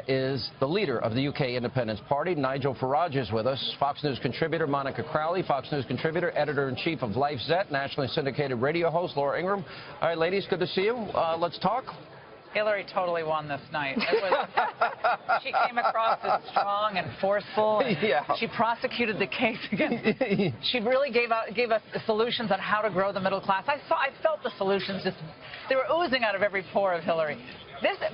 is the leader of the UK Independence Party. Nigel Farage is with us. Fox News contributor Monica Crowley, Fox News contributor, editor-in-chief of Life Zet, nationally syndicated radio host Laura Ingraham. All right, ladies, good to see you. Let's talk. Hillary totally won this night. She came across as strong and forceful. And yeah. She prosecuted the case against. She really gave us the solutions on how to grow the middle class. I felt the solutions they were oozing out of every pore of Hillary.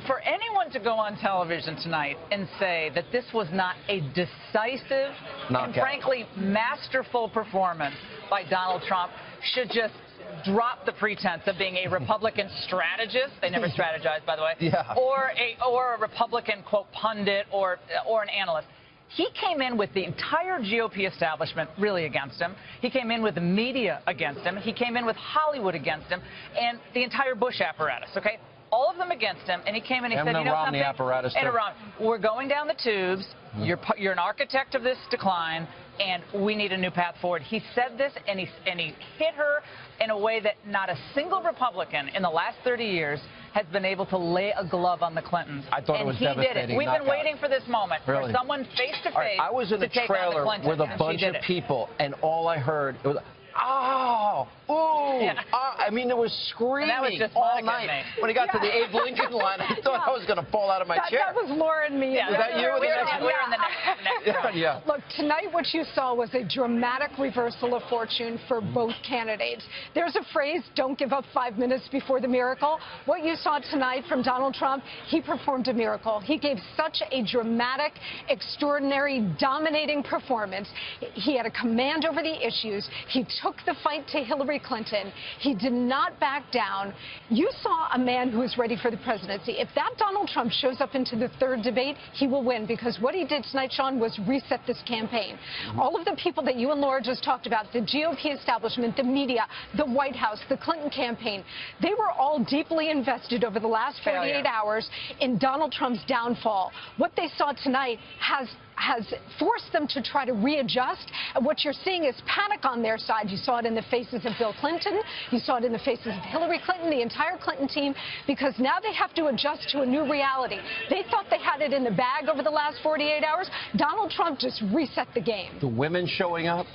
For anyone to go on television tonight and say that this was not a decisive and frankly masterful performance by Donald Trump should just drop the pretense of being a Republican strategist. They never strategized, by the way. Yeah. Or a Republican, quote, pundit or an analyst. He came in with the entire GOP establishment really against him. He came in with the media against him. He came in with Hollywood against him and the entire Bush apparatus, okay? All of them against him, and he came in and he said, you know Romney something? Apparatus and we're going down the tubes. You're an architect of this decline, and we need a new path forward. He said this, and he hit her in a way that not a single Republican in the last 30 years has been able to lay a glove on the Clintons. I thought it was devastating. Did it. We've been waiting for this moment for someone face-to-face right, I was in a trailer with a bunch of people, and all I heard was, oh, ooh, yeah. I mean, there was screaming all night. When he got to the Abe Lincoln line, I thought I was going to fall out of my chair. That was Laura and me. Yeah, was that you? We were in the next room. Yeah. Look, tonight what you saw was a dramatic reversal of fortune for both candidates. There's a phrase, don't give up 5 minutes before the miracle. What you saw tonight from Donald Trump, he performed a miracle. He gave such a dramatic, extraordinary, dominating performance. He had a command over the issues. He took the fight to Hillary Clinton. He did not back down. You saw a man who is ready for the presidency. If that Donald Trump shows up into the third debate, he will win, because what he did tonight, Sean, was reset this campaign. All of the people that you and Laura just talked about, the GOP establishment, the media, the White House, the Clinton campaign, they were all deeply invested over the last 48 hours in Donald Trump's downfall. What they saw tonight has forced them to try to readjust. And what you're seeing is panic on their side. You saw it in the faces of Bill Clinton. You saw it in the faces of Hillary Clinton, the entire Clinton team, because now they have to adjust to a new reality. They thought they had it in the bag over the last 48 hours. Donald Trump just reset the game. The women showing up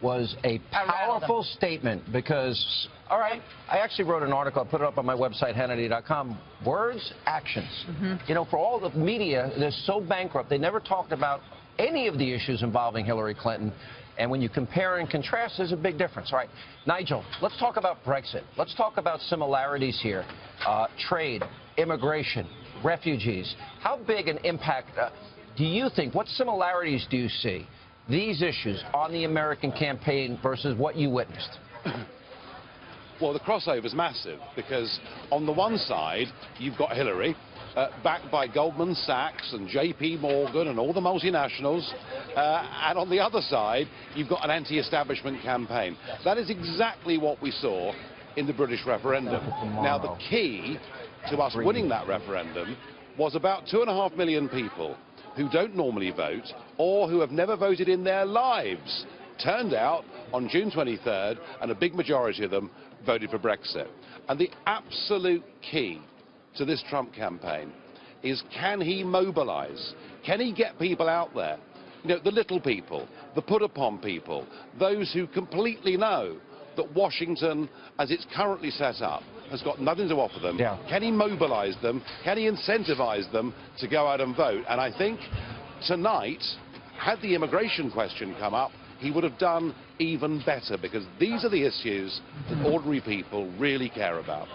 was a powerful statement because, all right, I actually wrote an article. I put it up on my website, Hannity.com. Words, actions. You know, for all the media, they're so bankrupt. They never talked about any of the issues involving Hillary Clinton. And when you compare and contrast, there's a big difference. All right, Nigel, let's talk about Brexit. Let's talk about similarities here. Trade, immigration, refugees. How big an impact do you think, what similarities do you see, these issues on the American campaign versus what you witnessed? Well, the crossover is massive because on the one side, you've got Hillary, backed by Goldman Sachs and JP Morgan and all the multinationals. And on the other side, you've got an anti-establishment campaign. That is exactly what we saw in the British referendum. Now, the key to us winning that referendum was about 2.5 million people who don't normally vote or who have never voted in their lives turned out on June 23rd, and a big majority of them voted for Brexit. And the absolute key to this Trump campaign is, can he mobilize? Can he get people out there? You know, the little people, the put-upon people, those who completely know that Washington, as it's currently set up, has got nothing to offer them. Yeah. Can he mobilize them? Can he incentivize them to go out and vote? And I think tonight, had the immigration question come up, he would have done even better, because these are the issues that ordinary people really care about.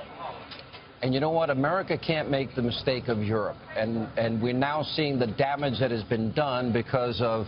And you know what? America can't make the mistake of Europe. And we're now seeing the damage that has been done because of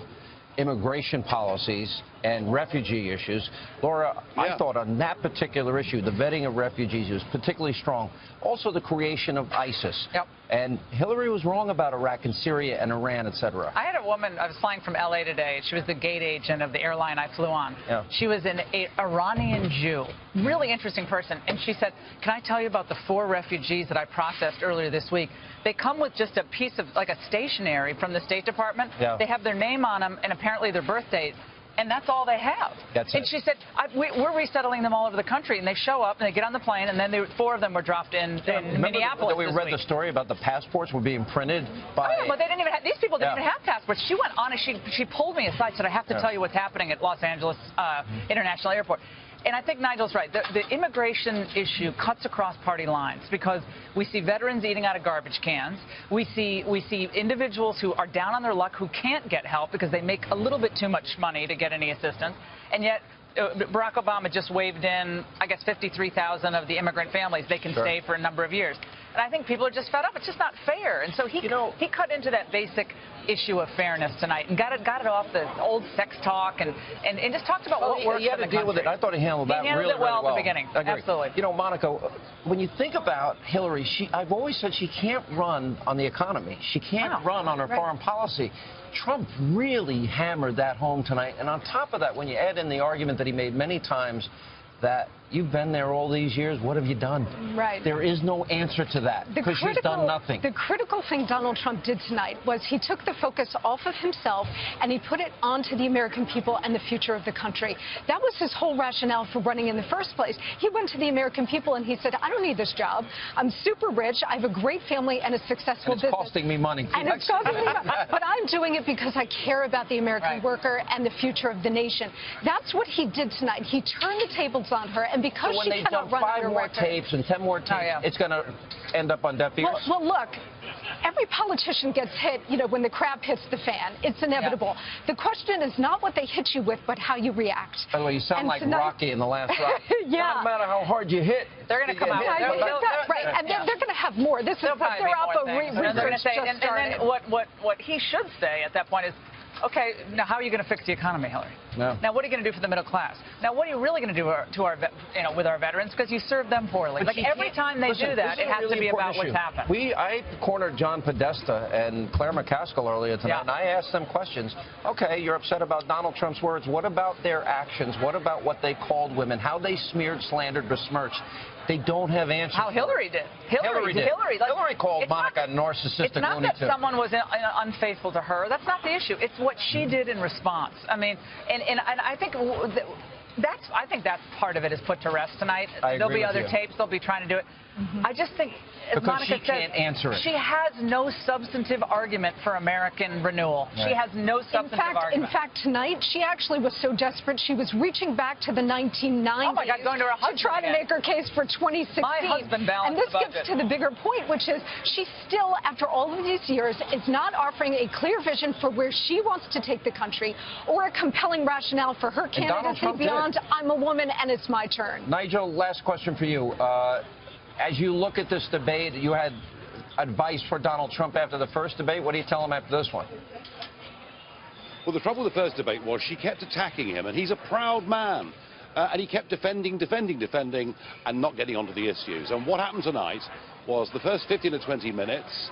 immigration policies and refugee issues. Laura, I thought on that particular issue, the vetting of refugees was particularly strong. Also the creation of ISIS. And Hillary was wrong about Iraq and Syria and Iran, etc. I had a woman, I was flying from LA today. She was the gate agent of the airline I flew on. She was an Iranian Jew, really interesting person. And she said, can I tell you about the 4 refugees that I processed earlier this week? They come with just a piece of, like a stationery from the State Department. They have their name on them and apparently their birth date. and that's all they have. That's and it. she said, we're resettling them all over the country, and they show up, and they get on the plane, and then 4 of them were dropped in Minneapolis We this read week. the story about the passports were being printed by... Oh, yeah, but they didn't even have, these people didn't even have passports. She went on, and she pulled me aside, said, I have to tell you what's happening at Los Angeles International Airport. And I think Nigel's right. The immigration issue cuts across party lines because we see veterans eating out of garbage cans. We see individuals who are down on their luck who can't get help because they make a little bit too much money to get any assistance. And yet Barack Obama just waved in, I guess, 53,000 of the immigrant families. They can stay for a number of years. And I think people are just fed up. It's just not fair. And so he cut into that basic issue of fairness tonight and got it off the old sex talk and just talked about what works he had for the to deal with it. I thought he handled that really, it well really well at the beginning. I agree. Absolutely. You know, Monica, when you think about Hillary, I've always said she can't run on the economy. She can't run on her foreign policy. Trump really hammered that home tonight. And on top of that, when you add in the argument that he made many times that you've been there all these years, what have you done? Right. There is no answer to that because she's done nothing. The critical thing Donald Trump did tonight was he took the focus off of himself and he put it onto the American people and the future of the country. That was his whole rationale for running in the first place. He went to the American people and he said, I don't need this job. I'm super rich. I have a great family and a successful business. It's costing me money. And it's costing me money. But I'm doing it because I care about the American worker and the future of the nation. That's what he did tonight. He turned the tables on her, and because so when she they cannot dump run 5 under more record, tapes and 10 more tapes, it's going to end up on deaf ears? Well, look, every politician gets hit, you know, when the crap hits the fan. It's inevitable. The question is not what they hit you with, but how you react. By the way, you sound like Rocky in the last Rock. No matter how hard you hit, they're going to come out with and they're going to have more. This is they're up a research and then what he should say at that point is, okay, now how are you going to fix the economy, Hillary? No. Now what are you going to do for the middle class? Now what are you really going to do with our veterans? Because you serve them poorly. Like every time they do that, it has to be about what's happened. I cornered John Podesta and Claire McCaskill earlier tonight, and I asked them questions. Okay, you're upset about Donald Trump's words. What about their actions? What about what they called women? How they smeared, slandered, besmirched? They don't have answers. How Hillary did. Hillary called Monica a narcissistic. It's not that someone was unfaithful to her. That's not the issue. It's what she did in response. I mean, and I think that's part of it is put to rest tonight. There'll be other tapes. They'll be trying to do it. I just think, as Monica said, can't answer it. She has no substantive argument for American renewal. She has no substantive argument. In fact, tonight, she actually was so desperate, she was reaching back to the 1990s going to her husband to try to make her case for 2016. My husband balanced and this gets to the bigger point, which is she still, after all of these years, is not offering a clear vision for where she wants to take the country or a compelling rationale for her candidacy beyond I'm a woman and it's my turn. Nigel, last question for you. As you look at this debate, you had advice for Donald Trump after the first debate. What do you tell him after this one? Well, the trouble with the first debate was she kept attacking him, and he's a proud man. And he kept defending, and not getting onto the issues. And what happened tonight was the first 15 to 20 minutes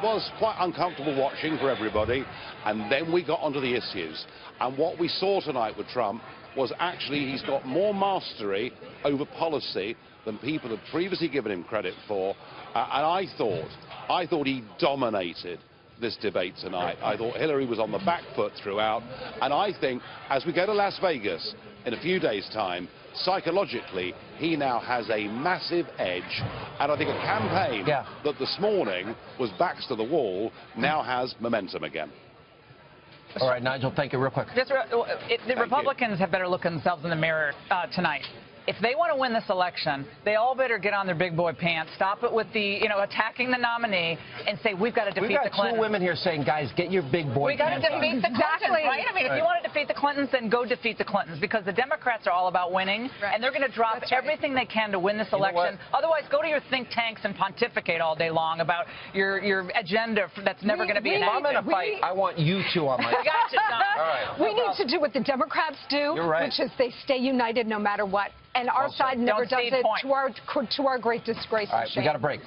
was quite uncomfortable watching for everybody, and then we got onto the issues. And what we saw tonight with Trump was actually he's got more mastery over policy than people had previously given him credit for. And I thought he dominated this debate tonight. I thought Hillary was on the back foot throughout. And I think as we go to Las Vegas in a few days' time, psychologically, he now has a massive edge. And I think a campaign that this morning was backs to the wall now has momentum again. All right, Nigel, thank you. Real quick. The Republicans have better look at themselves in the mirror tonight. If they want to win this election, they all better get on their big boy pants, stop it with the, attacking the nominee, and say, we've got to defeat the Clintons. We've got 2 women here saying, guys, get your big boy pants on. We got to defeat the Clintons, right? I mean, if you want to defeat the Clintons, then go defeat the Clintons, because the Democrats are all about winning, and they're going to drop everything they can to win this election. Otherwise, go to your think tanks and pontificate all day long about your agenda that's never going to be enacted. If I'm in a fight, I want you 2 on my side. Gotcha, Tom. All right. We need to do what the Democrats do, which is they stay united no matter what. And our side never does it, to our great disgrace. All right, we got a break.